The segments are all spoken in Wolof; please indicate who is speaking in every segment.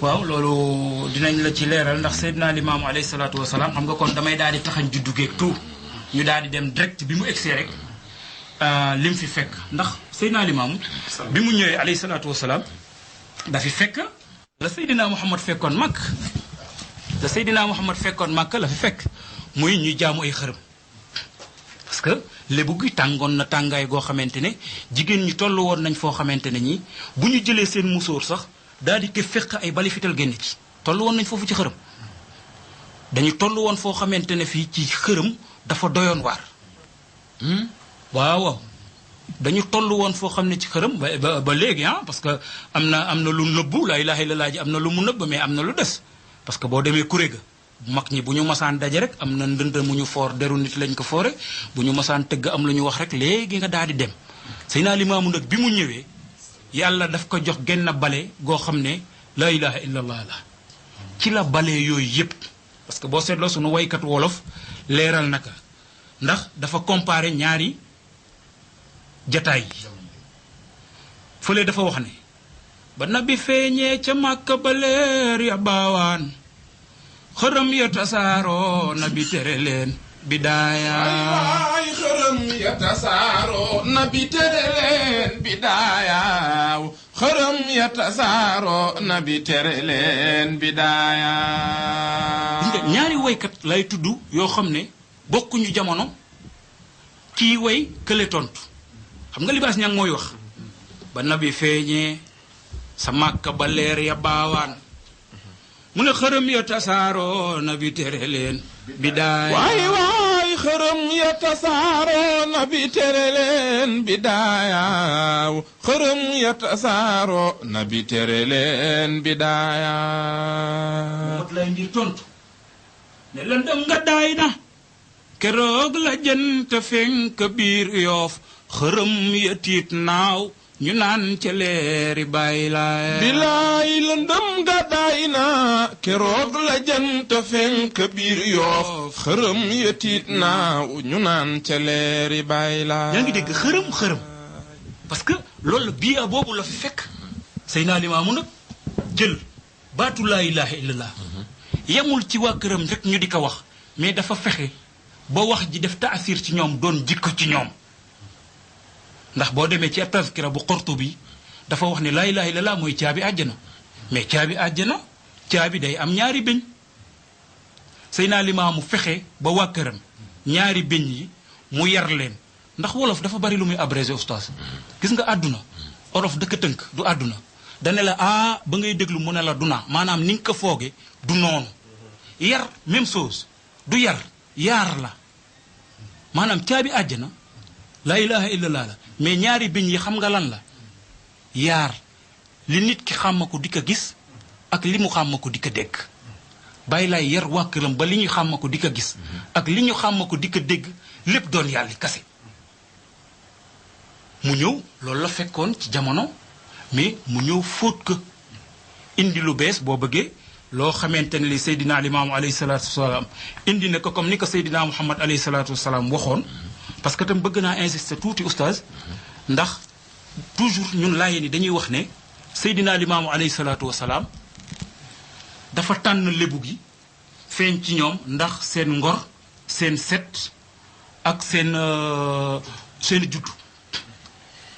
Speaker 1: waaw loolu dinañ la ci leeral ndax Seydina Limaamu alayhi salaatu wasalaam xam nga kon damay daal di taxañ juddu geeg tout ñu daal di dem direct bi mu egsee rek lim fi fekk ndax Seydina Limaamu bi mu ñëwee alayhi salaatu wasalaam dafi fekk la Seydina Muhammad fekkoon mag la Seydina Muhammad fekkoon mag la fi fekk muy ñuy jaamu ay xërëm parce que lébu gi tàngoon na tàngaay goo xamante ne jigéen ñi toll woon nañ foo xamante ne ñi bu ñu jëlee seen musóor sax daal di ko fekk ay bali fital génn ci toll woon nañ foofu ci xërëm dañu toll woon foo xamante ne fii ci xërëm dafa doyoon waar waaw dañu toll woon foo xam ne ci xërëm ba léegi parce que am na lu nëbbu laa ilaaha illallaah ji am na lu mu nëbb mais am na lu des parce que boo demee kuré ga mag ñi bu ñu masaan daje rek am na ndënd mu ñu foor deru nit lañ ko foore bu ñu masaan tëgg am lu ñu wax rek léegi nga daal di dem Seydina Limaamu nag bi mu ñëwee yàlla daf ko jox genn bale goo xam ne laa ilaha illallah la ci la bale yooyu yépp parce que boo seetloo sunu waykat wolof leeral naka ndax dafa comparé ñaari jataay yi fële dafa wax ne ba nabi feeñee ca Màkka ba leer ya baawaan xërëm ya tasaaroo nabi tere leen bidaaya
Speaker 2: ay xërëm ya tasaaroo nabi tere leen bidaaya xërëm ya tasaaroo nabi tere leen bidaaya
Speaker 1: ñaari waykat lay tudd yoo xam ne bokkuñu jamono kii way kële tontu xam nga libaas ñang mooy wax ba nabi feeñee sa Màkka ba leer ya baawaan mu ne xërëm ya tasaaroo nabi tere leen bidaaya
Speaker 2: waay xërëm ya tasaaroo nabi tere leen bidaaya xërëm ya tasaaroo nabi tere leen bidaaya
Speaker 1: mot lay ngir tontu ne lëndëm nga daay na keroog la jant fenk biir Yoof xërëm ya tiit naaw ñu naan ca leeri bàyyi laay
Speaker 2: bilaay lëndëm nga daay na keroog la jant fenk biir Yoof xërëm ya tiit naaw ñu naan ca leeri bàyyi laay
Speaker 1: yaa ngi dégg xërëm parce que loolu la bii boobu la fi fekk Seydina Limaamu nag jël baatu laa ilaaha illallah yemul ci waa këram rek ñu di ko wax mais dafa fexe ba wax ji def taasir ci ñoom doon jikko ci ñoom ndax boo demee ci tazkira bu Qurtubi dafa wax ne laa ilaaha illallah mooy caabi àjjana mais caabi àjjana caabi day am ñaari bëñ Seydina Limaamu fexe ba waa këram ñaari bëñ yi mu yar leen ndax wolof dafa bari lu muy abrégé oustaz gis nga àdduna olof dëkk tënk du àdduna dane la ba ngay déglu mu ne la du naa maanaam ni nga ko fooge du noonu yar même chose du yar yaar la maanaam caabi àjjana laa ilaha illallah la mais ñaari biñ yi xam nga lan la yaar li nit ki xàmm ko di ko gis ak li mu xàmm ko di ko dégg bàyyi laay yar waa këram ba li ñu xàmm ko di ko gis ak li ñu xàmm ko di ko dégg lépp doon yàlla kase mu ñëw loolu la fekkoon ci jamono mais mu ñëw fóot ko indi lu bees boo bëggee loo xamante ne li Seydina Limaamu alayhi salaatu wasalaam indi na ko comme ni ko Seydina Muhammad alayhi salaatu wasalaam waxoon parce que tam bëgg naa insister tuuti oustaz ndax toujours ñun laayee ni dañuy wax ne Seydina Limaamu alayhi salaatu wasalaam dafa tànn lébu gi feeñ ci ñoom ndax seen ngor seen set ak seen juddu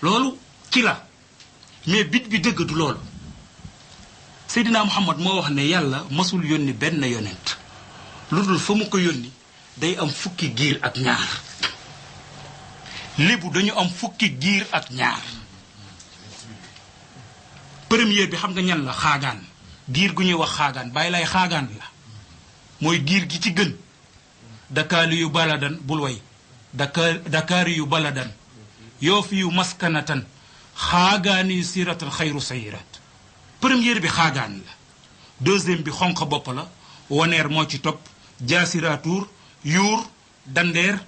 Speaker 1: loolu ci la mais bit bi dëgg du loolu Seydina Muhammad moo wax ne yàlla masul yónni benn yonent lu dul fa mu ko yónni day am fukki giir ak ñaar lébu dañu am fukki giir ak ñaar première bi xam nga ñan la xaagaan giir gu ñuy wax xaagaan bàyyi lay xaagaan la mooy giir gi ci gën dakaali yu baladan bul way dakaari yu baladan yoofi yu maskanatan xaagaani yu siratan xayru sayirat première bi xaagaan la deuxième bi xonq bopp la waneer moo ci topp jaasiraatuur yuur dandeer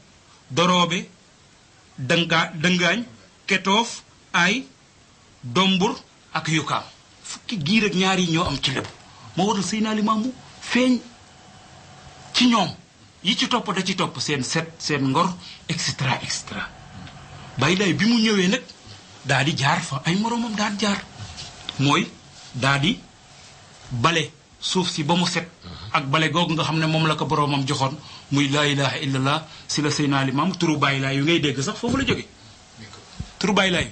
Speaker 1: doroobe dëngaañ ketoof ay dombur ak yukaam fukki giir ak ñaar yi ñoo am ci lépp moo waral Seydina Limaamu feeñ ci ñoom yi ci topp da ci topp seen set seen ngor et cetera et cetera bàyyi lay bi mu ñëwee nag daal di jaar fa ay moroomam daal jaar mooy daal di bale suuf si ba mu set ak bale googu nga xam ne moom la ko boroomam joxoon muy laa ilaha illallah si la Seydina Limaamu turu Baay Laay yu ngay dégg sax foofu la jóge turu Baay Laay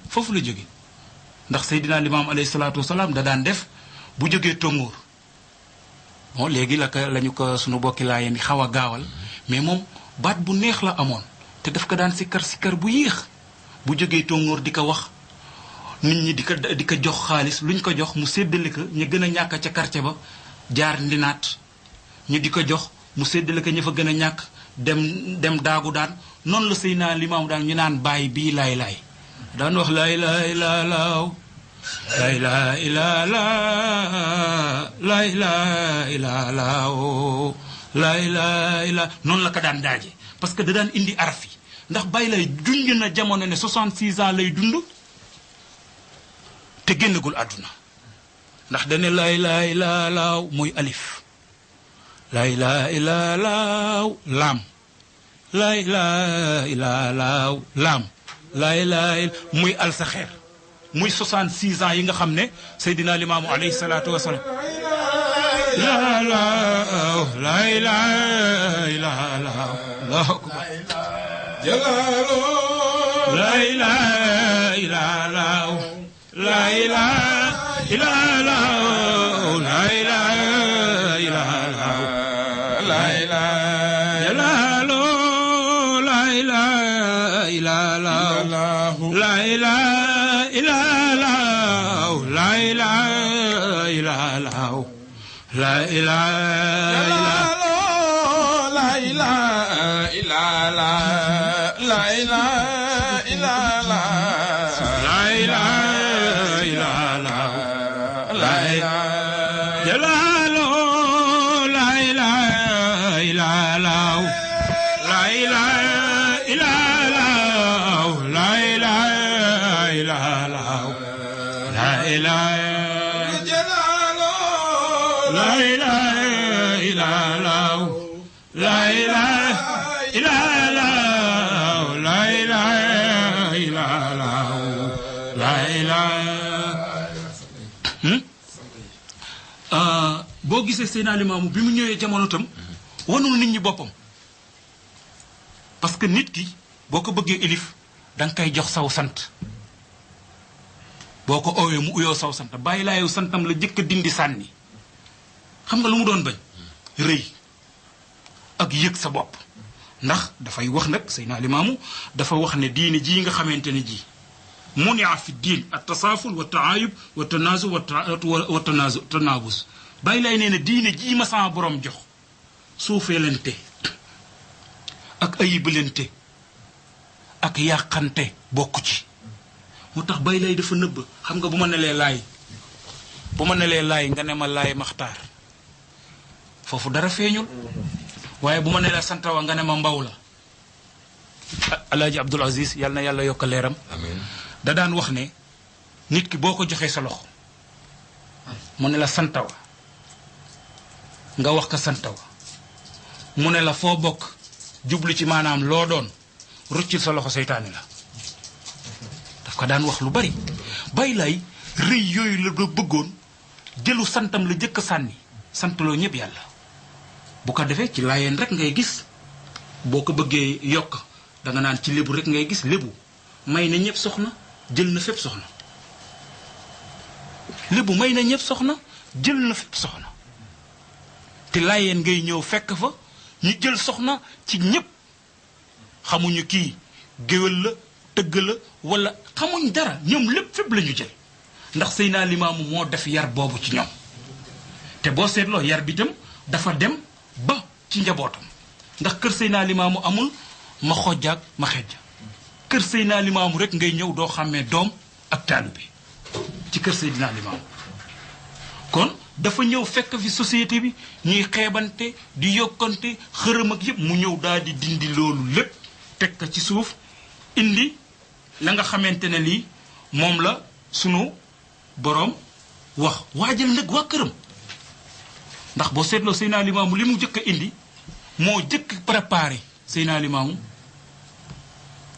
Speaker 1: foofu la jóge ndax Seydina Limaamu alayhi salaatu wasalaam da daan def bu jógee tóngoor bon léegi lañu ko sunu bokki laayeen yi xaw a gaawal mais moom baat bu neex la amoon te daf ko daan sikkar bu yéex bu jógee tóngoor di ko wax nit ñi di ko jox xaalis luñ ko jox mu séddale ko ñu gën a ñàkk ca quartier ba jaar ndinaat ñu di ko jox mu séddale ko ña fa gën a ñàkk dem daagu daan noonu la Seydina Limaamu daan ñu naan baay bii laay laay daan wax laay laay laa laaw laay laay laa laa laay laay laa laaw laay laay laa noonu la ko daan daaje parce que da daan indi araf yi ndax Baay Laay junj na jamono ne 66 ans lay dund te génnagul àdduna ndax dane laay laay laa laaw muy alif laay laay laa laaw laam laay laay laa laaw laam laay laay muy alsaxeer muy 66 ans yi nga xam ne Seydina Limaamu alayhi salaatu wasalaam laa laaw laay laay laa laaw allahu akbar jalaalo laay laay laa laaw la ilaha illallah la ilaha illallah la ilaha illallah la ilaha illallah la ilaha illallah la ilaha illallah la ilaha illallah la ilaha illallah la ilaha illallah boo gisee Seydina Limaamu bi mu ñëwee jamono tam wanul nit ñi boppam parce que nit ki boo ko bëggee ilif danga koy jox saw sant boo ko oowee mu uyoo saw sant Baay Laayu santam la jëkk dindi sànni xam nga lu mu doon bañ rëy ak yëg sa bopp ndax dafay wax nag Seydina Limaamu dafa wax ne diine jii nga xamante ne ji munia fi diin at tasaaful wa taayub wa tanaazu wa tanaabus Baay Laay nee na diine jii ma sama borom jox suufeelante ak ayibalante ak yàqante bokku ci mu tax Baay Laay dafa nëbb xam nga bu ma nelee laay nga ne ma laay maxtaar foofu dara feeñul waaye bu ma nelee santawa nga ne ma mbaw la Alaaji Abdul Aziz yàlla na yàlla yokk leeram amiin da daan wax ne nit ki boo ko joxee sa loxo mu ne la santawa nga wax ko santawa mu ne la foo bokk jublu ci maanaam loo doon ruccil sa loxo seytaane la daf ko daan wax lu bari Baay Laay rëy yooyu la doo bëggoon jëlu santam la jëkk sànni santaloo ñëpp yàlla bu ko defee ci laayeen rek ngay gis boo ko bëggee yokk danga naan ci lébu rek ngay gis lébu may na ñëpp soxna jël na fépp soxna lébu may na ñëpp soxna jël na fépp soxna te laayeen ngay ñëw fekk fa ñu jël soxna ci ñëpp xamuñu kii géwél la tëgg la wala xamuñ dara ñoom lépp fépp la ñu jël ndax Seydina Limaamu moo def yar boobu ci ñoom te boo seetloo yar bi itam dafa dem ba ci njabootam ndax kër Seydina Limaamu amul ma xojjaak ma xejja kër Seydina Limaamu rek ngay ñëw doo xàmmee doom ak taalibe ci kër Seydina Limaamu kon dafa ñëw fekk fi société bi ñuy xeebante di yokkante xërëm ak yépp mu ñëw daal di dindi loolu lépp teg ko ci suuf indi la nga xamante ne lii moom la sunu boroom wax waajal nag waa këram ndax boo seetloo Seydina Limaamu li mu jëkk a indi moo jëkk préparé Seydina Limaamu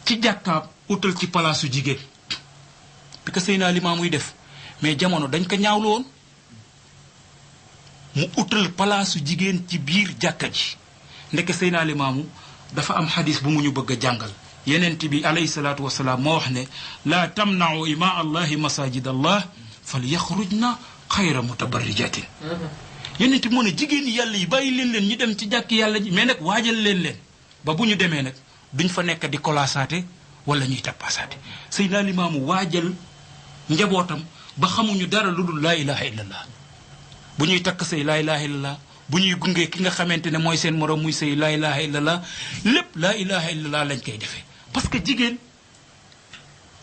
Speaker 1: ci jàkkaab utal ci palaasu jigéen bi ko Seydina Limaamu muy def mais jamono dañ ko ñaawlu woon mu utal palaasu jigéen ci biir jàkka ji ndeke Seydina Limaamu dafa am xadis bu mu ñu bëgg a jàngal yenent bi alayhi salaatu wasalaam moo wax ne laa tamnau ima allahi masajid allah fal yaxrujna xayra mutabarrijatin yenent bi moo ne jigéen yàlla yi bàyyi leen ñu dem ci jàkk yàlla ji mais nag waajal leen ba bu ñu demee nag duñ fa nekk di kolaasaate wala ñuy tappaasaate Seydina Limaamu waajal njabootam ba xamuñu dara lu dul laa ilaha illallah bu ñuy takk say laa ilaha illallah bu ñuy gunge ki nga xamante ne mooy seen morom muy say laa ilaha illallah lépp laa ilaha illallah lañ koy defee parce que jigéen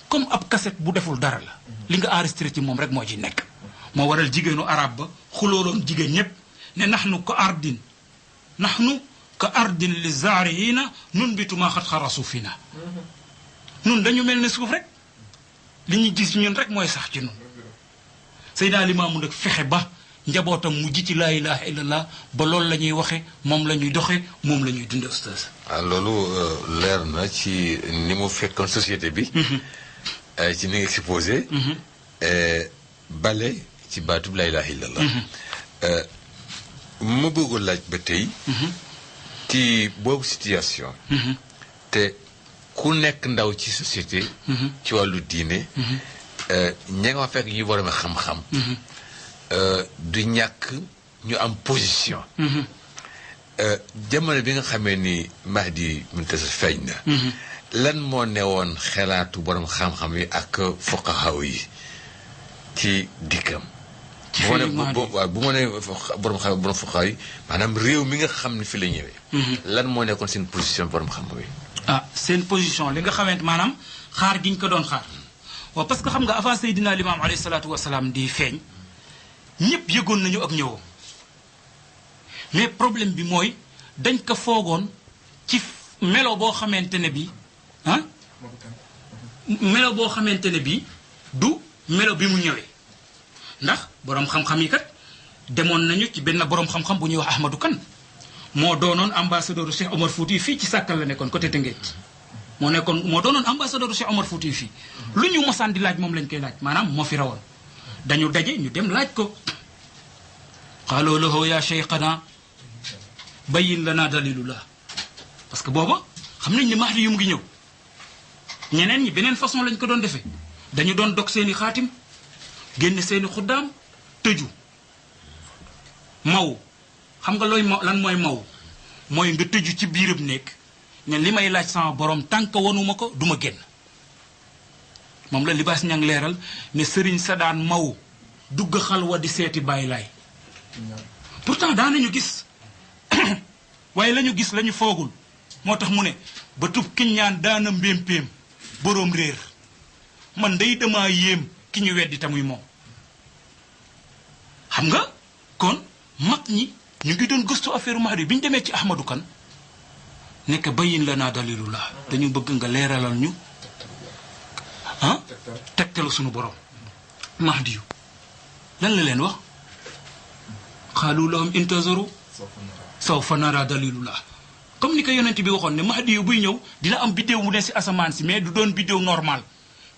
Speaker 1: comme ab cassette bu deful dara la li nga enregistré ci moom rek moo ci nekk moo waral jigéenu arab ba xulooloon jigéen ñépp ne naxnu ka ardin li zaarihina nun bitu maa xat xarasu fi na nun dañu mel ne suuf rek li ñu gis ñun rek mooy sax ci nun Seydina Limaamu nag fexe ba njabootam mujj ci laa ilaha illallah ba loolu la ñuy waxe moom la ñuy doxe moom la ñuy dunde ustaas
Speaker 3: loolu leer na ci ni mu fekkoon société bi ci ni nga exposé bale ci baatub laa ilaha illallah ma bëggoon laaj ba tey ci boobu situation te ku nekk ndaw ci société ci wàllu diine ña nga fekk ñu borom xam-xam du ñàkk ñu am position jamono bi nga xamee ni Mahdi Muntazir feeñ na lan moo ne woon xelaatu borom xam-xam yi ak fuqahaa yi ci dikkam bu ma ne borom fuqahaa yi maanaam réew mi nga xam ne fi la ñëwee lan moo nekkoon seen position borom xam-xam yi
Speaker 1: seen position li nga xamante maanaam xaar gi ñu ko doon xaar waaw parce que xam nga avant Seydina Limaam alayhi salaatu wasalaam di feeñ ñëpp yëgoon nañu ak ñëwam mais problème bi mooy dañ ko foogoon ci melo boo xamante ne bi melo boo xamante ne bi du melo bi mu ñëwee ndax boroom xam-xam yi kat demoon nañu ci benn boroom xam-xam bu ñuy wax Ahmadou Kane moo doonoon ambassadeur Cheikh Omar Fouti fii ci Sàkkal la nekkoon côté Tëngéej moo doonoon ambassadeur Cheikh Omar Fouti fii lu ñu mosaan di laaj moom lañ koy laaj maanaam moo fi rawoon dañu daje ñu dem laaj ko qaaloo lahu ya cheikhana bayin lana dalilullah parce que booba xam nañ ne Mahdi yu mu ngi ñëw ñeneen ñi beneen façon lañ ko doon defee dañu doon dog seeni xaatim génne seeni xuddaam tëju maw xam nga looy lan mooy maw mooy nga tëju ci biirab nekk ne li may laaj sama borom tànk wanuma ko du ma génn moom la libaas ñang leeral ne sëriñ sa daan maw dugg xalwa di seeti bàyyi laay pourtant daanañu gis waaye la ñu gis la ñu foogul moo tax mu ne ba tub kiññaan daana mbémpéem boroom réer man day dama yéem ki ñu weddi tamuy moom xam nga kon mag ñi ñu ngi doon gëstu affaire Mahdi bi ñu demee ci Ahmadou Kane nekk bayin la naa dalilullah dañu bëgg nga leeralal ñu tegtalu suñu borom Mahdi yu lan la leen wax xaalu lahum intazaru sawfa nara dalilullah comme ni ko yonent bi waxoon ne Mahdi yu buy ñëw dina am biddéew mu ne si asamaan si mais du doon biddéew normal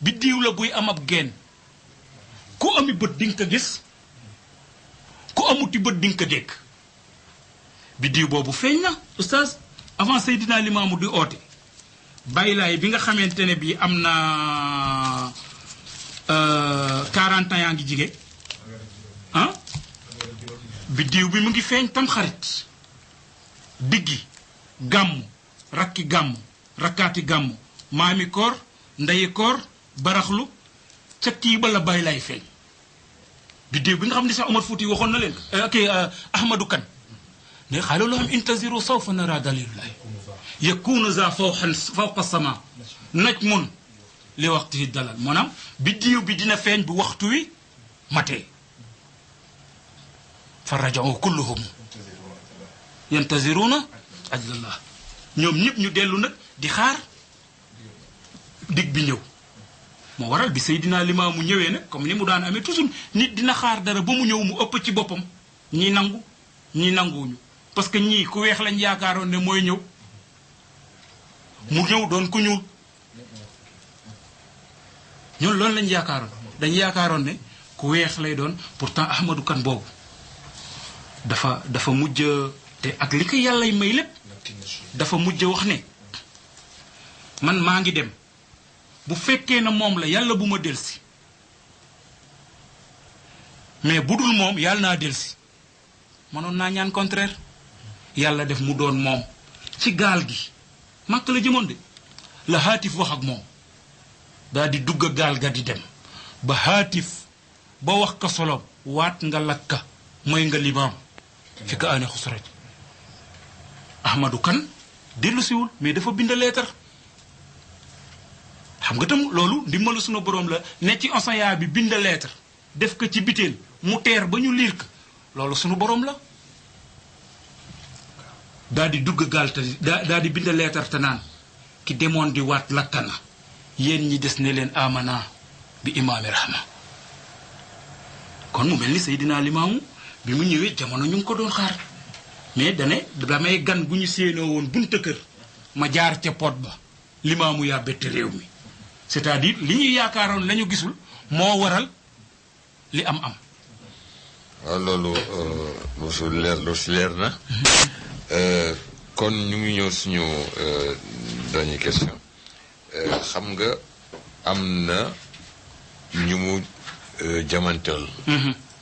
Speaker 1: biddéew la buy am ab geen ku ami bët di nga ko gis ku amuti bët di nga ko dégg biddéew boobu feeñ na oustaz avant Seydina Limaamu di oote bàyyi laay bi nga xamante ne bii am na 40 ans yaa ngi jige biddiw bi mu ngi feeñ tam xarit diggi gàmmu rakki gàmmu rakkaati gàmmu maami koor ndeyi koor baraxlu ca kii ba la bàyyi laay feeñ biddiw bi nga xam ne sax Omar Fouti waxoon na leen Ahmadou Kane ne xaalu lahum intaziru sawfa nara dalilullahi yakunu za fawqa sama najmun li waqtihi dalal maanaam biddiw bi dina feeñ bu waxtu wi matee fa raja'u kulluhum yantaziruna ajlallah ñoom ñëpp ñu dellu nag di xaar dig bi ñëw moo waral bi Seydina Limaamu ñëwee nag comme ni mu daan amee toujours nit dina xaar dara ba mu ñëw mu ëpp ci boppam ñii nangu ñii nanguwuñu parce que ñii ku weex lañ yaakaaroon ne mooy ñëw mu ñëw doon ku ñuul ñun loolu lañ yaakaaroon dañ yaakaaroon ne ku weex lay doon pourtant Ahmadou Kane boobu dafa mujj te ak li ko yàllay may lépp dafa mujj wax ne man maa ngi dem bu fekkee na moom la yàlla bu ma delsi mais bu dul moom yàlla naa delsi mënoon naa ñaan contraire yàlla def mu doon moom ci gaal gi màkk la jëmoon de la xaatif wax ak moom daal di dugg gaal ga di dem ba xaatif ba wax ka solo waat nga lakka mooy nga limaam fi ka aane xusraj Ahmadou Kane dellu siwul mais dafa bind leetar xam nga tam loolu ndimbalu sunu boroom la ne ci océan bi bind leetar def ko ci biteel mu teer ba ñu liir ko loolu sunu boroom la daal di dugg gaal te daal di bind leetar te naan ki demoon di waat lakkana yéen ñi des ne leen amana bi imaami rahma kon mu mel ni Seydina Limaamu bi mu ñëwee jamono ñu ngi ko doon xaar mais dane damay gan gu ñu séenoo woon bunta kër ma jaar ca pot ba Limaamu yaa bett réew mi c'est-à-dire li ñuy yaakaaroon la ñu gisul moo waral li am
Speaker 3: waaw loolu lu si leer na kon ñu ngi ñëw suñu dernière question xam nga am na ñu mu jamanteel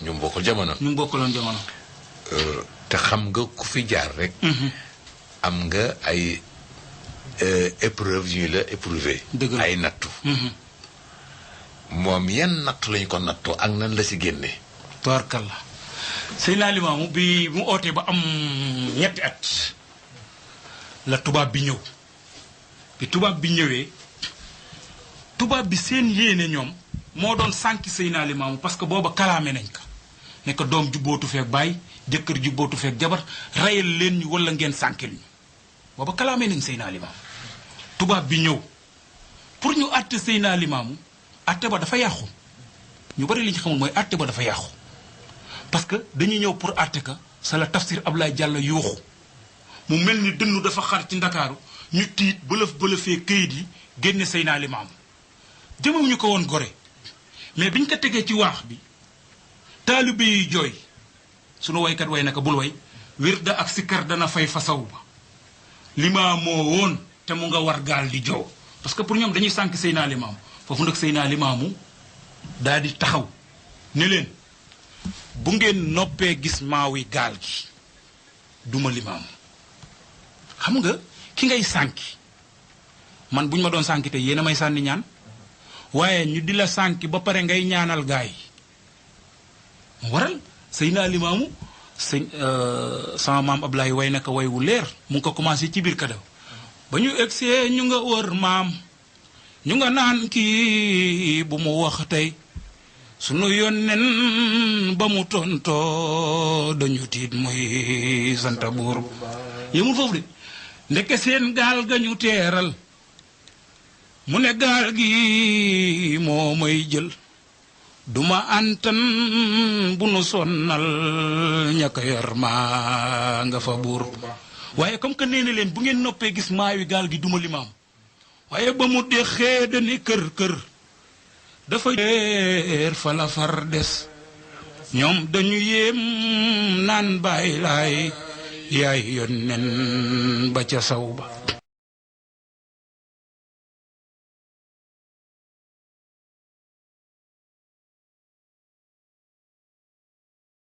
Speaker 3: ñu bokkul jamono
Speaker 1: ñu bokkaloon jamono
Speaker 3: te xam nga ku fi jaar rek am nga ay épreuve yu ñu la éprouvé ay nattu moom yan nattu lañu ko nattoo ak nan la si génne
Speaker 1: tubaarkalla Seydina Limaamu bi mu ootee ba am ñetti at la tubaab bi ñëw bi tubaab bi ñëwee tubaab bi seen yéene ñoom moo doon sànki Seydina Limaamu parce que booba kalaame nañ ko ne ko doom jubbootu feek baay jëkkër jubbootu feek jabar rayal leen ñu wala ngeen sànkil ñu booba kalaame nañ Seydina Limaamu tubaab bi ñëw pour ñu àtte Seydina Limaamu àtte ba dafa yàqu ñu bari li ñu xamul mooy àtte ba dafa yàqu parce que dañuy ñëw pour àtte ka sa la tafsir Ablaye Diallo yuuxu mu mel ni dënnu dafa xar ci ndakaaru ñu tiit bëlëfee këyit yi génne Seydina Limaamu jëmewuñu ko woon gore mais biñ ko tegee ci waax bi taalibe yi jooy sunu waykat way naka bul way wirda ak sikkar dana fay fasaw ba Limaamoo woon te mu nga war gaal di joow parce que pour ñoom dañuy sànk Seydina Limaamu foofu nag Seydina Limaamu daal di taxaw ne leen bu ngeen noppee gis maawi gaal gi duma Limaamu xam nga ki ngay sànki man bu ñu ma doon sànki te yéen a may sànni ñaan waaye ñu di la sànki ba pare ngay ñaanal gaay mu waral Seydina Limaamu sama maam Ablaye way naka way wu leer mu ngi ko commencé ci biir kadaw ba ñu egsee ñu nga wër maam ñu nga naan kii bu mu wax tey sunu yónneen ba mu tontoo dañu tiit muy santa buur yemul foofu de ndeke seen gaal ga ñu teeral mu ne gaal gi moo may jël duma antan bu nu sonnal ñaka yor maa nga fa buur waaye comme que nee na leen bu ngeen noppee gis maawi gaal gi duma Limaam waaye ba mu dexee dani kër dafa jeer fa la far des ñoom dañu yéem naan bàyyi laay yaay yónneen ba ca saw ba